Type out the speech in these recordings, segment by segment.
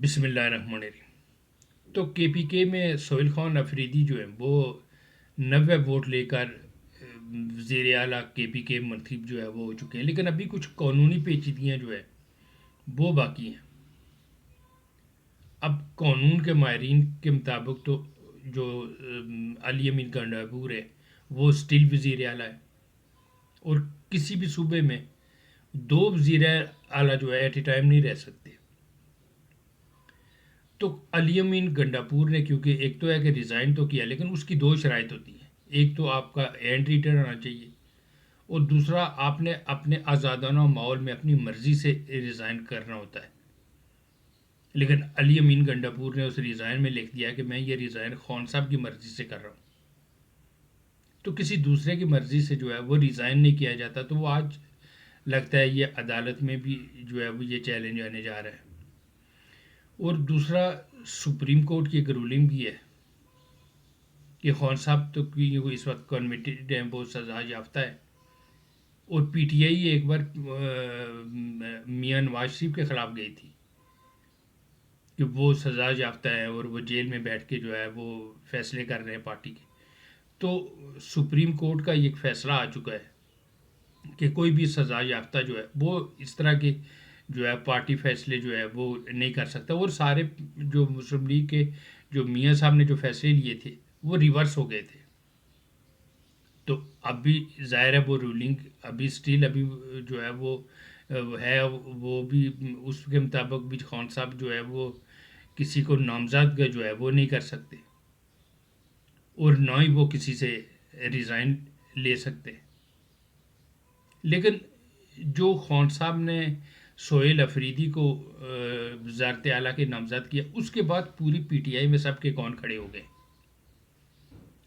بسم اللہ الرحمن الرحیم۔ تو کے پی کے میں سہیل خان افریدی جو ہے وہ 90 ووٹ لے کر وزیر اعلیٰ کے پی کے منتخب جو ہے وہ ہو چکے ہیں، لیکن ابھی کچھ قانونی پیچیدگیاں جو ہے وہ باقی ہیں۔ اب قانون کے ماہرین کے مطابق تو جو علی امین گنڈاپور ہے وہ اسٹل وزیر اعلیٰ ہے، اور کسی بھی صوبے میں دو وزیر اعلیٰ جو ہے ایٹ اے ٹائم نہیں رہ سکتے۔ تو علی امین گنڈاپور نے، کیونکہ ایک تو ہے کہ ریزائن تو کیا، لیکن اس کی دو شرائط ہوتی ہیں۔ ایک تو آپ کا ہینڈ ریٹن آنا چاہیے، اور دوسرا آپ نے اپنے آزادانہ ماحول میں اپنی مرضی سے ریزائن کرنا ہوتا ہے۔ لیکن علی امین گنڈاپور نے اس ریزائن میں لکھ دیا کہ میں یہ ریزائن خان صاحب کی مرضی سے کر رہا ہوں۔ تو کسی دوسرے کی مرضی سے جو ہے وہ ریزائن نہیں کیا جاتا، تو وہ آج لگتا ہے یہ عدالت میں بھی جو ہے وہ یہ چیلنج آنے جا رہا ہے۔ اور دوسرا، سپریم کورٹ کی ایک رولنگ بھی ہے کہ خان صاحب تو اس وقت کنوکٹڈ ہیں، بہت سزا یافتہ ہے، اور پی ٹی آئی ایک بار میاں نواز شریف کے خلاف گئی تھی کہ وہ سزا یافتہ ہے اور وہ جیل میں بیٹھ کے جو ہے وہ فیصلے کر رہے ہیں پارٹی کے۔ تو سپریم کورٹ کا ایک فیصلہ آ چکا ہے کہ کوئی بھی سزا یافتہ جو ہے وہ اس طرح کے جو ہے پارٹی فیصلے جو ہے وہ نہیں کر سکتا، اور سارے جو مسلم لیگ کے جو میاں صاحب نے جو فیصلے لیے تھے وہ ریورس ہو گئے تھے۔ تو اب بھی ظاہر ہے وہ رولنگ ابھی اسٹل ابھی جو ہے وہ ہے، وہ بھی اس کے مطابق بھی خان صاحب جو ہے وہ کسی کو نامزد کا جو ہے وہ نہیں کر سکتے، اور نہ ہی وہ کسی سے ریزائن لے سکتے۔ لیکن جو خان صاحب نے سہیل افریدی کو وزارت اعلیٰ کے نامزد کیا، اس کے بعد پوری پی ٹی آئی میں سب کے کون کھڑے ہو گئے۔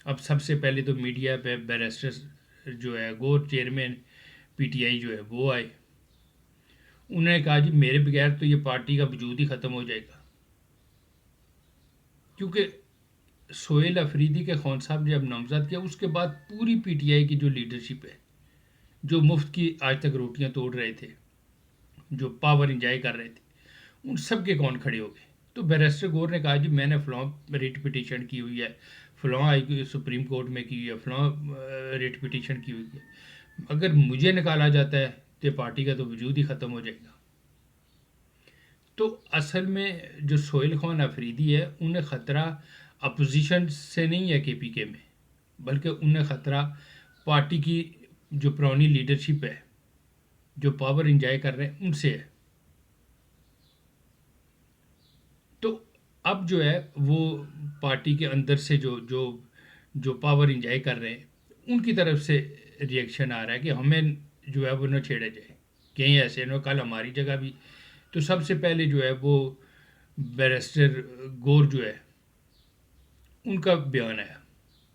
اب سب سے پہلے تو میڈیا پہ بیرسٹر جو ہے گور چیئرمین پی ٹی آئی جو ہے وہ آئے، انہوں نے کہا جی میرے بغیر تو یہ پارٹی کا وجود ہی ختم ہو جائے گا، کیونکہ سہیل افریدی کے خان صاحب جب نامزد کیا اس کے بعد پوری پی ٹی آئی کی جو لیڈرشپ ہے، جو مفت کی آج تک روٹیاں توڑ رہے تھے، جو پاور انجوائے کر رہے تھے، ان سب کے کون کھڑے ہو گئے۔ تو بیرسٹر گور نے کہا جی میں نے فلاں ریٹ پٹیشن کی ہوئی ہے، فلاں سپریم کورٹ میں کی ہوئی ہے، فلاں ریٹ پٹیشن کی ہوئی ہے، اگر مجھے نکالا جاتا ہے تو پارٹی کا تو وجود ہی ختم ہو جائے گا۔ تو اصل میں جو سہیل خان افریدی ہے انہیں خطرہ اپوزیشن سے نہیں ہے کے پی کے میں، بلکہ انہیں خطرہ پارٹی کی جو پرانی لیڈرشپ ہے، جو پاور انجوائے کر رہے ہیں، ان سے ہے۔ تو اب جو ہے وہ پارٹی کے اندر سے جو پاور انجوائے کر رہے ہیں ان کی طرف سے ریئیکشن آ رہا ہے کہ ہمیں جو ہے وہ نہ چھیڑا جائے، کہیں ایسے نہ کل ہماری جگہ بھی۔ تو سب سے پہلے جو ہے وہ بیرسٹر گور جو ہے ان کا بیان ہے۔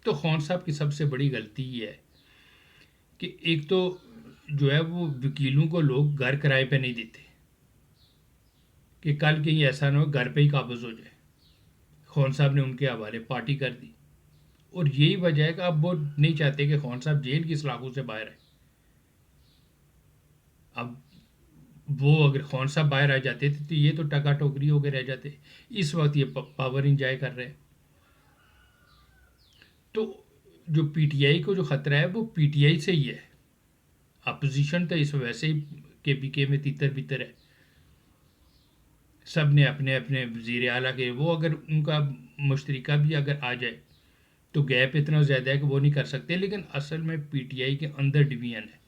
تو خان صاحب کی سب سے بڑی غلطی یہ ہے کہ ایک تو جو ہے وہ وکیلوں کو لوگ گھر کرائے پہ نہیں دیتے کہ کل کہیں ایسا نہ ہو گھر پہ ہی قابض ہو جائے۔ خان صاحب نے ان کے حوالے پارٹی کر دی، اور یہی وجہ ہے کہ اب وہ نہیں چاہتے کہ خان صاحب جیل کی سلاخوں سے باہر آئے۔ اب وہ اگر خان صاحب باہر آ جاتے تھے تو یہ تو ٹکا ٹوکری ہو کے رہ جاتے، اس وقت یہ پاور انجوائے کر رہے ہیں۔ تو جو پی ٹی آئی کو جو خطرہ ہے وہ پی ٹی آئی سے ہی ہے، اپوزیشن تو اس ویسے ہی کے پی کے میں تیتر بتر ہے، سب نے اپنے اپنے وزیر اعلیٰ کے، وہ اگر ان کا مشترکہ بھی اگر آ جائے تو گیپ اتنا زیادہ ہے کہ وہ نہیں کر سکتے۔ لیکن اصل میں پی ٹی آئی کے اندر ڈویژن ہے،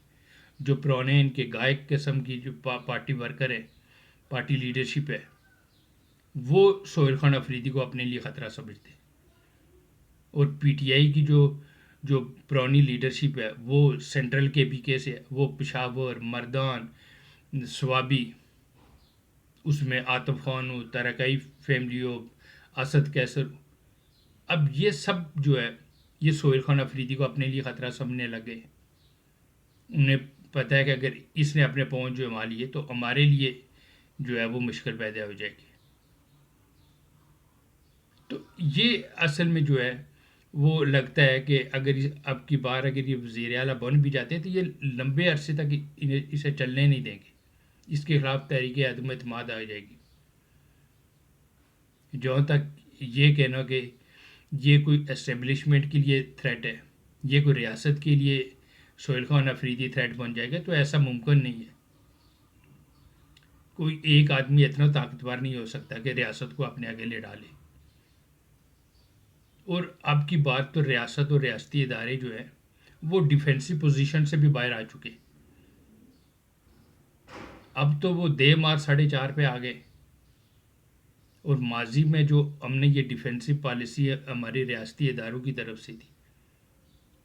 جو پرانے ان کے گائک قسم کی جو پارٹی ورکر ہے، پارٹی لیڈرشپ ہے، وہ سہیل خان افریدی کو اپنے لیے خطرہ سمجھتے ہیں، اور پی ٹی آئی کی جو پرانی لیڈرشپ ہے وہ سینٹرل کے پی کے سے ہے، وہ پشاور، مردان، سوابی، اس میں عاطف خان ہو، ترکائی فیملی ہو، اسد کیسر ہو، اب یہ سب جو ہے یہ سہیل خان افریدی کو اپنے لیے خطرہ سمجھنے لگے۔ انہیں پتہ ہے کہ اگر اس نے اپنے پاؤں جو جما لیے تو ہمارے لیے جو ہے وہ مشکل پیدا ہو جائے گی۔ تو یہ اصل میں جو ہے وہ لگتا ہے کہ اگر اب کی بار اگر یہ وزیر اعلیٰ بن بھی جاتے ہیں تو یہ لمبے عرصے تک اسے چلنے نہیں دیں گے، اس کے خلاف تحریک عدم اعتماد آ جائے گی۔ جہاں تک یہ کہنا کہ یہ کوئی اسٹیبلشمنٹ کے لیے تھریٹ ہے، یہ کوئی ریاست کے لیے سہیل خان افریدی تھریٹ بن جائے گا، تو ایسا ممکن نہیں ہے. کوئی ایک آدمی اتنا طاقتور نہیں ہو سکتا کہ ریاست کو اپنے آگے لے ڈالے. اور اب کی بات تو ریاست اور ریاستی ادارے جو ہیں وہ ڈیفینسو پوزیشن سے بھی باہر آ چکے. اب تو وہ دے مار 4.5 پہ آ گئے. اور ماضی میں جو ہم نے یہ ڈیفینسو پالیسی ہمارے ریاستی اداروں کی طرف سے تھی،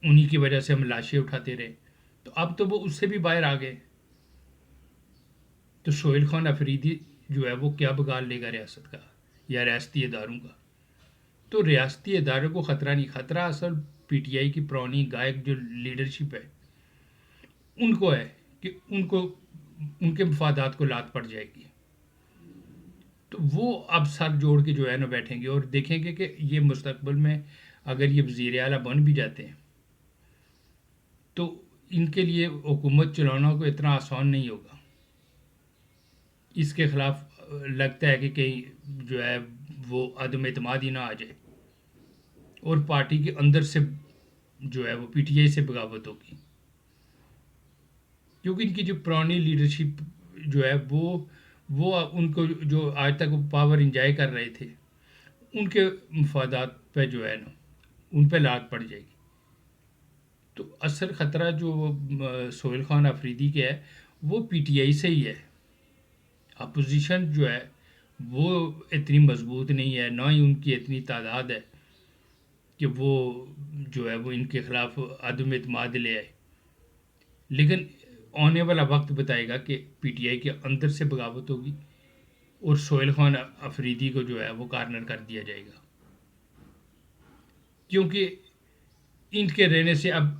انہی کی وجہ سے ہم لاشیں اٹھاتے رہے، تو اب تو وہ اس سے بھی باہر آ گئے. تو سہیل خان افریدی جو ہے وہ کیا بگاڑ لے گا ریاست کا یا ریاستی اداروں کا؟ تو ریاستی اداروں کو خطرہ نہیں، خطرہ اصل پی ٹی آئی کی پرانی گائک جو لیڈرشپ ہے ان کو ہے، کہ ان کے مفادات کو لات پڑ جائے گی. تو وہ اب سر جوڑ کے جو ہے نا بیٹھیں گے اور دیکھیں گے کہ یہ مستقبل میں اگر یہ وزیر اعلیٰ بن بھی جاتے ہیں تو ان کے لیے حکومت چلانا کو اتنا آسان نہیں ہوگا. اس کے خلاف لگتا ہے کہ کہیں جو ہے وہ عدم اعتماد ہی نہ آ جائے اور پارٹی کے اندر سے جو ہے وہ پی ٹی آئی سے بغاوت ہوگی. کیونکہ ان کی جو پرانی لیڈرشپ جو ہے وہ ان کو جو آج تک وہ پاور انجوائے کر رہے تھے ان کے مفادات پہ جو ہے نا ان پہ لات پڑ جائے گی. تو اصل خطرہ جو سہیل خان افریدی کے ہے وہ پی ٹی آئی سے ہی ہے. اپوزیشن جو ہے وہ اتنی مضبوط نہیں ہے، نہ ہی ان کی اتنی تعداد ہے کہ وہ جو ہے وہ ان کے خلاف عدم اعتماد لے آئے. لیکن آنے والا وقت بتائے گا کہ پی ٹی آئی کے اندر سے بغاوت ہوگی اور سہیل خان افریدی کو جو ہے وہ کارنر کر دیا جائے گا. کیونکہ ان کے رہنے سے اب